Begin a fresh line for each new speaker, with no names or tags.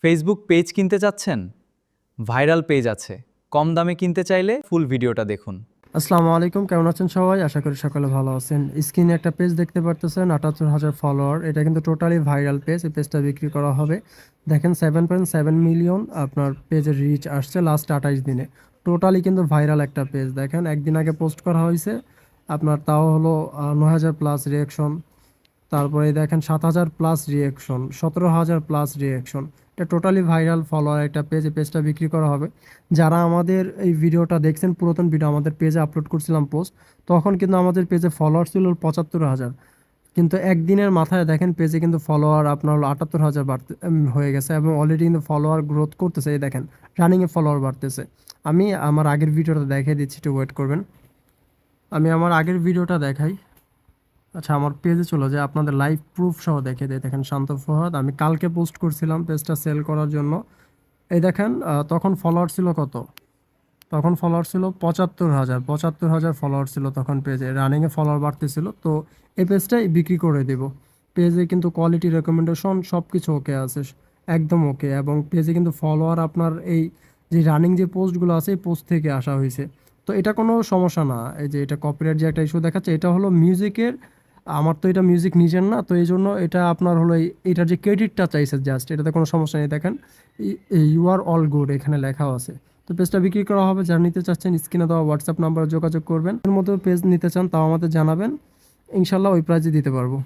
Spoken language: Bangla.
ফেসবুক পেজ কিনতে চাচ্ছেন? ভাইরাল পেজ আছে, কম দামে কিনতে চাইলে ফুল ভিডিওটা দেখুন।
আসসালামু আলাইকুম, কেমন আছেন সবাই? আশা করি সকলে ভালো আছেন। স্ক্রিনে একটা পেজ দেখতে পারতেছেন, ৭৮,০০০ ফলোয়ার। এটা কিন্তু টোটালি ভাইরাল পেজ। এই পেজটা বিক্রি করা হবে। দেখেন 7.7 মিলিয়ন আপনার পেজের রিচ আসছে লাস্ট ২৮ দিনে। টোটালি কিন্তু ভাইরাল একটা পেজ। দেখেন একদিন আগে পোস্ট করা হয়েছে আপনার, তাও হলো ৯,০০০ প্লাস রিয়াকশন। তারপরে দেখেন ৭,০০০ প্লাস রিয়াকশন, ১৭,০০০ প্লাস রিয়াকশন। এটা টোটালি ভাইরাল ফলোয়ার একটা পেজ। এই পেজটা বিক্রি করা হবে। যারা আমাদের এই ভিডিওটা দেখছেন, পুরাতন ভিডিও আমাদের পেজে আপলোড করছিলাম পোস্ট, তখন কিন্তু আমাদের পেজে ফলোয়ার ছিল ৭৫,০০০, কিন্তু একদিনের মাথায় দেখেন পেজে কিন্তু ফলোয়ার আপনার হলো ৭৮,০০০ বাড়তে হয়ে গেছে, এবং অলরেডি কিন্তু ফলোয়ার গ্রোথ করতেছে। এই দেখেন রানিংয়ে ফলোয়ার বাড়তেছে। আমি আমার আগের ভিডিওটা দেখিয়ে দিচ্ছি, একটু ওয়েট করবেন। আমি আমার আগের ভিডিওটা দেখাই। আচ্ছা, আমার পেজে চলে যায়, আপনাদের লাইভ প্রুফ সহ দেখে দেয়। দেখেন শান্ত ফরহাদ, আমি কালকে পোস্ট করছিলাম পেজটা সেল করার জন্য। এই দেখেন তখন ফলোয়ার ছিল কত? তখন ফলোয়ার ছিল ৭৫,০০০ ফলোয়ার ছিল তখন পেজে। রানিংয়ে ফলোয়ার বাড়তেছিল। তো এই পেজটাই বিক্রি করে দেব। পেজে কিন্তু কোয়ালিটি রেকমেন্ডেশন সব কিছু ওকে আছে, একদম ওকে। এবং পেজে কিন্তু ফলোয়ার আপনার এই যে রানিং যে পোস্টগুলো আছে, এই পোস্ট থেকে আসা হয়েছে। তো এটা কোনো সমস্যা না। এই যে এটা কপিরাইট যে একটা ইস্যু দেখাচ্ছে, এটা হলো মিউজিকের। আমার তো এটা মিউজিক নিজের না, তো এই জন্য এটা আপনার হলো এটার যে ক্রেডিটটা চাইছে জাস্ট, এটাতে কোনো সমস্যা নেই। দেখেন ইউ আর অল গুড এখানে লেখাও আছে। তো পেজটা বিক্রি করা হবে। যারা নিতে চাচ্ছেন স্ক্রিনে দেওয়া হোয়াটসঅ্যাপ নাম্বারে যোগাযোগ করবেন। এর মধ্যে পেজ নিতে চান তাও আমাদের জানাবেন, ইনশাল্লাহ ওই প্রাইজে দিতে পারবো।